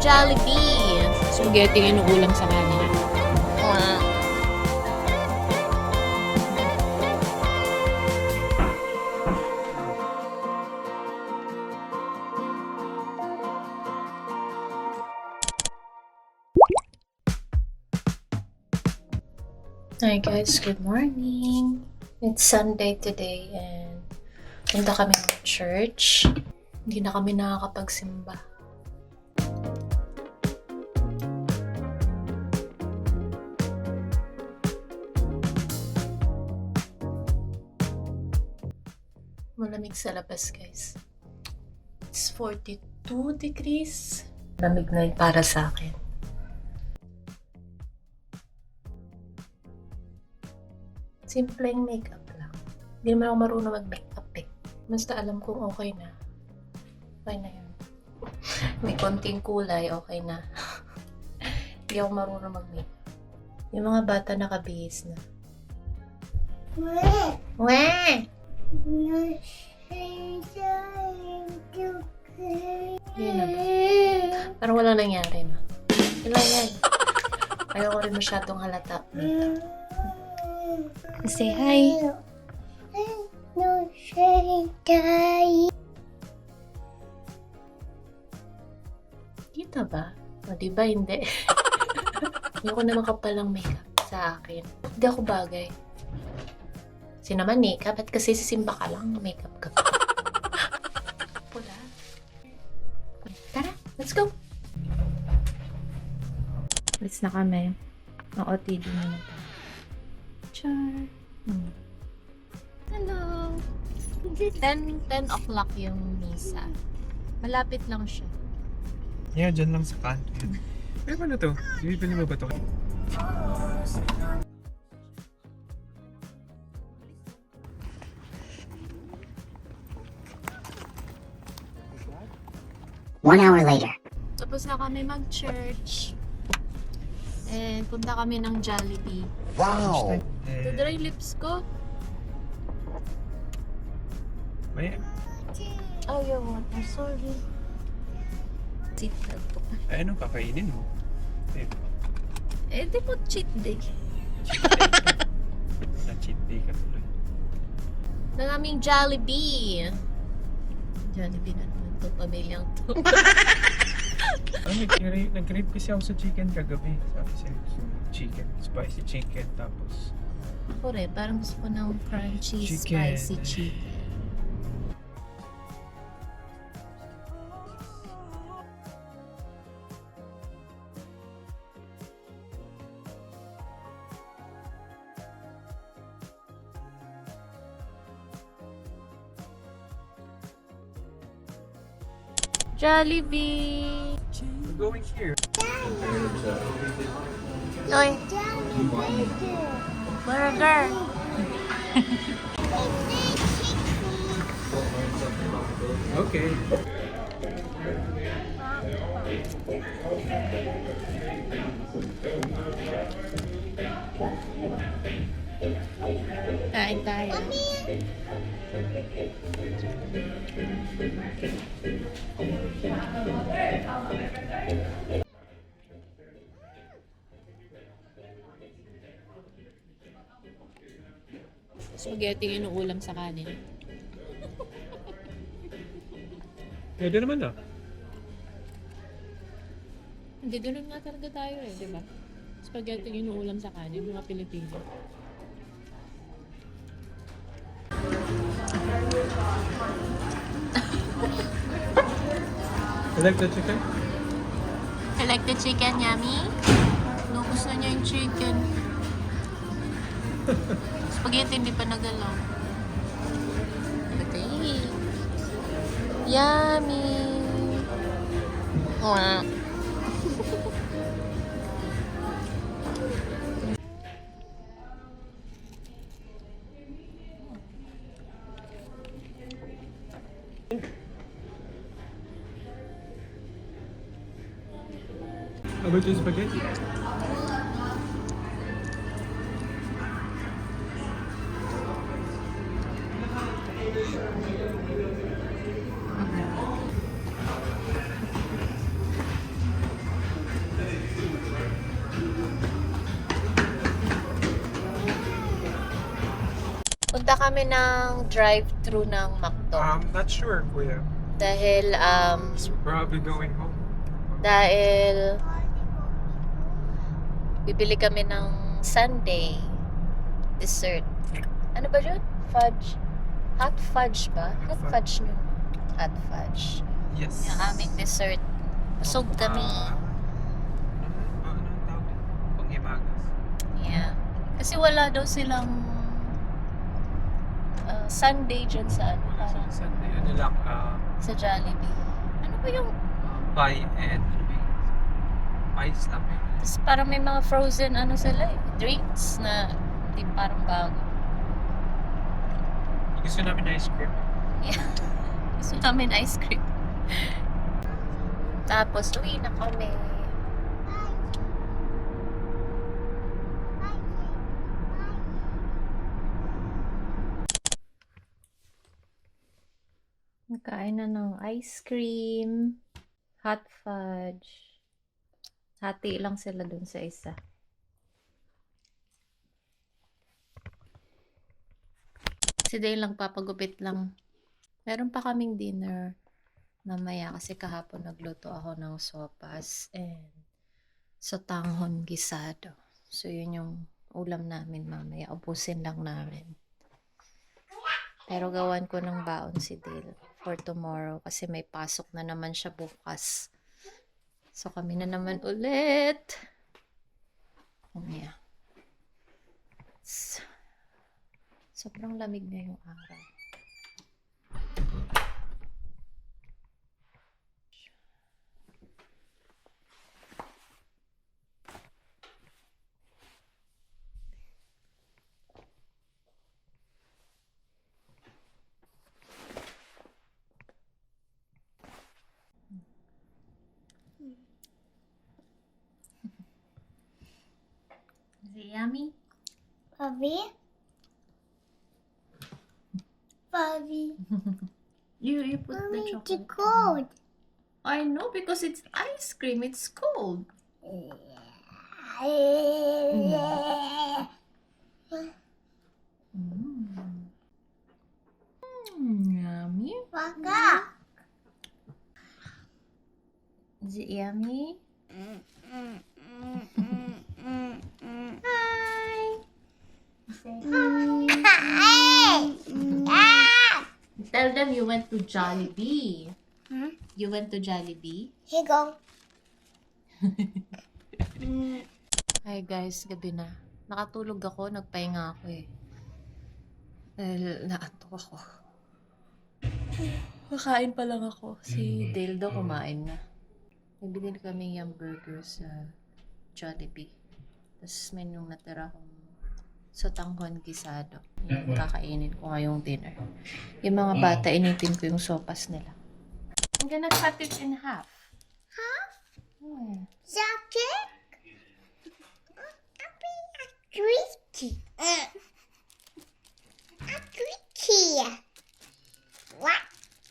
Jollibee. Spaghetti yung inuulam sa kanin. Hi guys, good morning. It's Sunday today and punta kami ng church. Hindi na kami nakakapagsimba. Malamig sa labas guys. It's 42 degrees. Lamig na yun para sa akin. Simpleng makeup lang. Hindi naman ako marunong mag-makeup eh. Basta alam kong okay na. Okay na yun. May konting kulay, okay na. Hindi ako marunong mag-makeup. Yung mga bata nakabihis na. Weh! Yun na ba? Parang walang nangyari na. Ilan yan? Ayoko rin masyadong halata makeup. Say hi. Kita ba? O diba hindi? Ayoko na makapalang makeup sa akin. Hindi ako bagay. Kasi naman makeup at kasi sisimba ka lang, makeup ka pa. Pula. Tara, let's go! Let's na kami. Ang OTD na tayo. Char. Hello. 10 o'clock yung misa. Malapit lang siya. Yeah, dyan lang sa kanto yun. Eh, paano to? Bibili mo ba to? One hour later. Tapos na kami mag-church. And punta kami ng Jollibee. Wow! Ito dry lips ko. May, Oh, yung water. Sorry. Cheat na to. ano kakainin mo? Eh, di mo cheat day. Na-cheat day ka tuloy. Ng aming Jollibee. Jollibee na naman to. Pamilyang to. Nag-crave kasi ako sa chicken kagabi. Sabi sa'yo, chicken, spicy chicken, tapos Ako rin, parang gusto ko ng crunchy, Chicken. spicy chicken. Jollibee! we're going here. Oy! Burger! Okay. Kain tayo. Spaghetti yung inuulam sa kanin. Pwede naman ah. Hindi, ganun nga talaga tayo eh, di ba? Spaghetti yung inuulam sa kanin, mga Pilipino. You like the chicken? I like the chicken, yummy. Lubos na niya yung chicken. Spaghetti hindi pa nagalaw. Okay. Yummy. Mwah. How about your spaghetti? Punta kami ng drive-thru ng McDo. I'm not sure, kuya. Dahil, So probably going home. dahil bibili kami ng sundae dessert. Ano ba yun? Fudge. Hot fudge ba? Hot fudge nun. Hot fudge. Yes. Yung aming dessert. Busog kami. Anong tawag yun? Panghimagas. Yeah. Kasi wala daw silang sundae dyan sa ano, Wala sa parang Sunday. Ano lang, sa Jollibee. Ano ba yung pie and ice lang yun. Tapos parang may mga frozen ano sila eh, drinks na di parang bago. Gusto namin ice cream. Yeah. Gusto namin ice cream. Tapos uwi na kami. Nakain na ng ice cream, hot fudge. Hati lang sila dun sa isa. Si Dale lang papagupit lang. Meron pa kaming dinner mamaya kasi kahapon nagluto ako ng sopas and sotanghon gisado. So yun yung ulam namin mamaya. Ubusin lang namin. Pero gawan ko ng baon si Dale for tomorrow kasi may pasok na naman siya bukas. So kami na naman ulit. Yeah. Sobrang lamig na yung araw. Is it yummy? Bobby? Bobby. You put the Mommy, it's chocolate. cold. I know because it's ice cream. It's cold. Yummy. Waka. Is it yummy? Hey! Ah! Tell them you went to Jollibee. Hmm? You went to Jollibee? Here you go. Hi guys, gabi na. Nakatulog ako, nagpahinga ako eh. Dahil naantok ako. Makain pa lang ako. Si Dale daw kumain na. May binili kami yung burger sa Jollibee. Tapos may nung natira akong sotanghon gisado. Yung kakainin ko ngayong dinner. Yung mga bata, initin ko yung sopas nila. I'm gonna cut it in half. Half? Yeah. Jacket? A tricky. A tricky. What?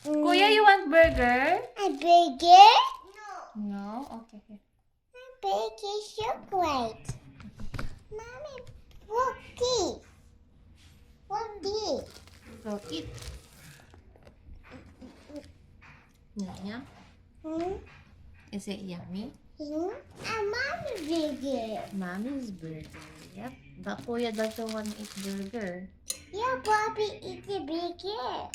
Kuya, you want burger? A burger? No? Okay. A burger chocolate. Mommy, what this? What this? So, eat. Yeah. Hmm? Is it yummy? Hmm? A mommy burger. Mommy's burger. Yep. But Kuya doesn't want to eat burger. Yeah, Bobby, eat the burger.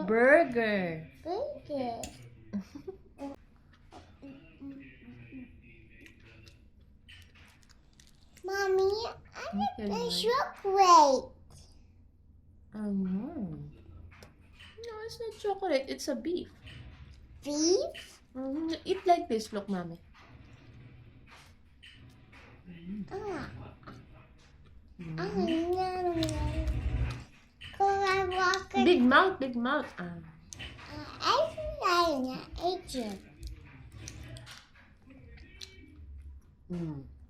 Burger. Burger. Mommy, I want Okay, a Mike. chocolate. No, it's not chocolate. It's a beef. Beef? Eat like this. Look, mommy. Ah. No. Could I walk a Big mouth, big mouth. agent?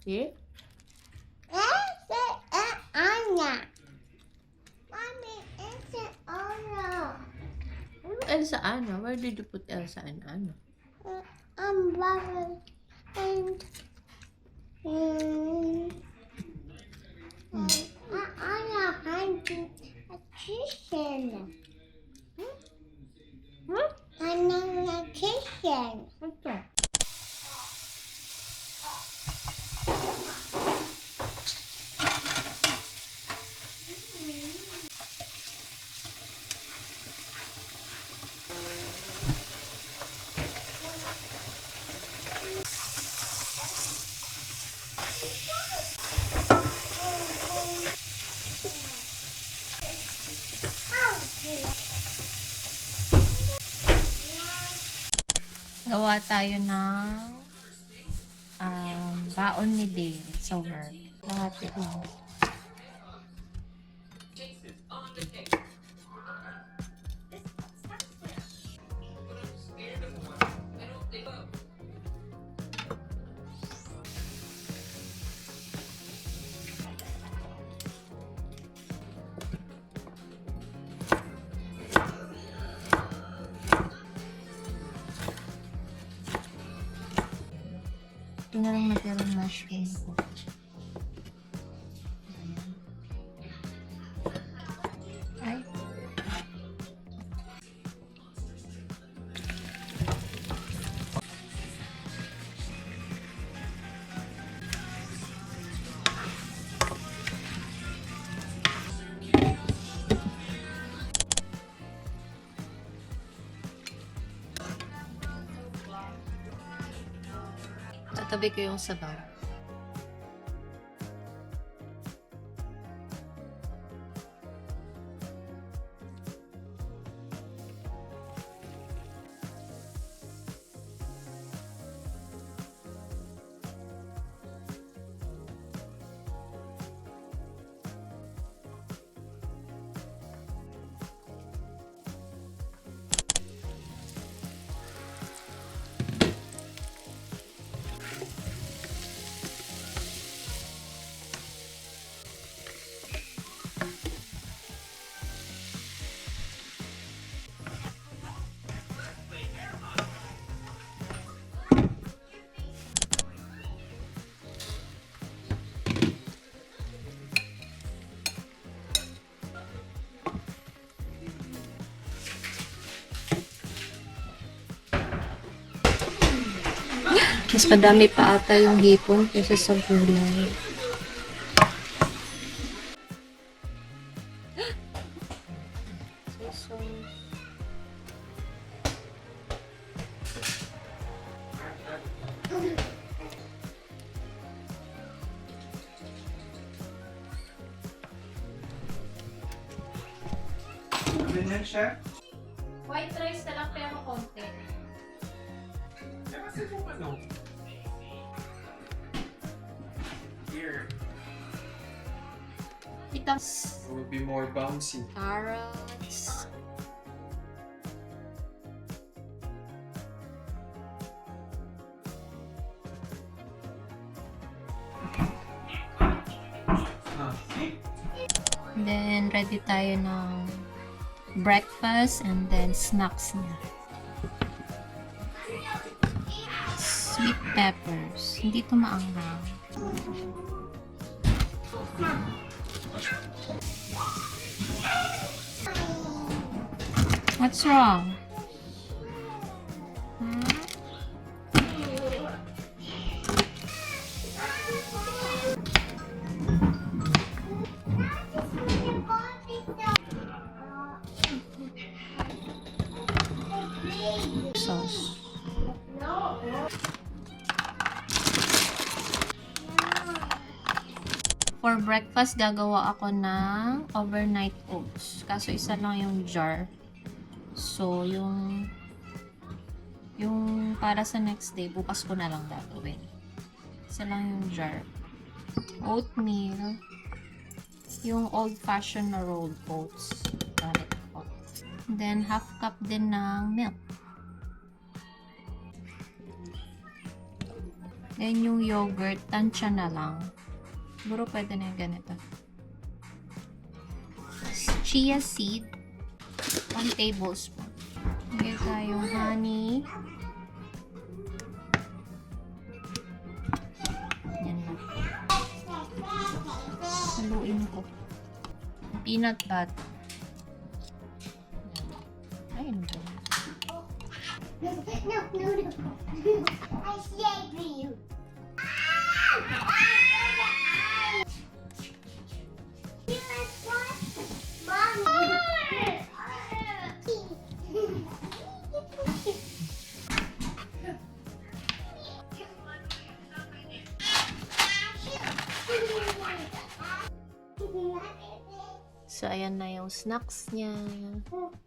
See? Anna. Mommy, it's an Anna. Elsa Anna. Where did you put Elsa and Anna? I'm Bobby. And Anna hunting a chicken. Hmm? Banana chicken. Ito. Gawa tayo ng baon ni Dale sa work. Lahat ito. Ito na lang natirang mushroom ko. Ay. Tatabi ko yung sabaw. Mas madami pa ata yung hipon kaysa sa gulay. Ganyan siya. White rice na lang pero konti. Kasi kung ano. Here. Itas. It would be more bouncy. Carrots. See? Then, ready tayo ng breakfast and then snacks niya. Sweet peppers. Hindi ito maanghang. What's wrong? Sauce. For breakfast, gagawa ako ng overnight oats. Kaso isa lang yung jar. So, yung para sa next day, bukas ko na lang gagawin. Isa lang yung jar. Oatmeal. Yung old-fashioned na rolled oats. Gamit ko. Then, half cup din ng milk. Then, yung yogurt, tansya na lang. Siguro pwede na yung ganito. Chia seed. 1 tablespoon. Lagay tayong honey. Yan na. Haluin ko. Peanut butter. No, no, no, no. I saved you. So, ayan na yung snacks niya.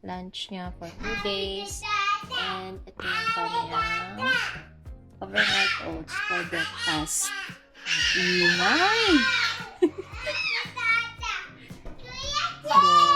Lunch niya for 2 days. And ito yung kanyang overnight oats for breakfast. Ang ingay! Then,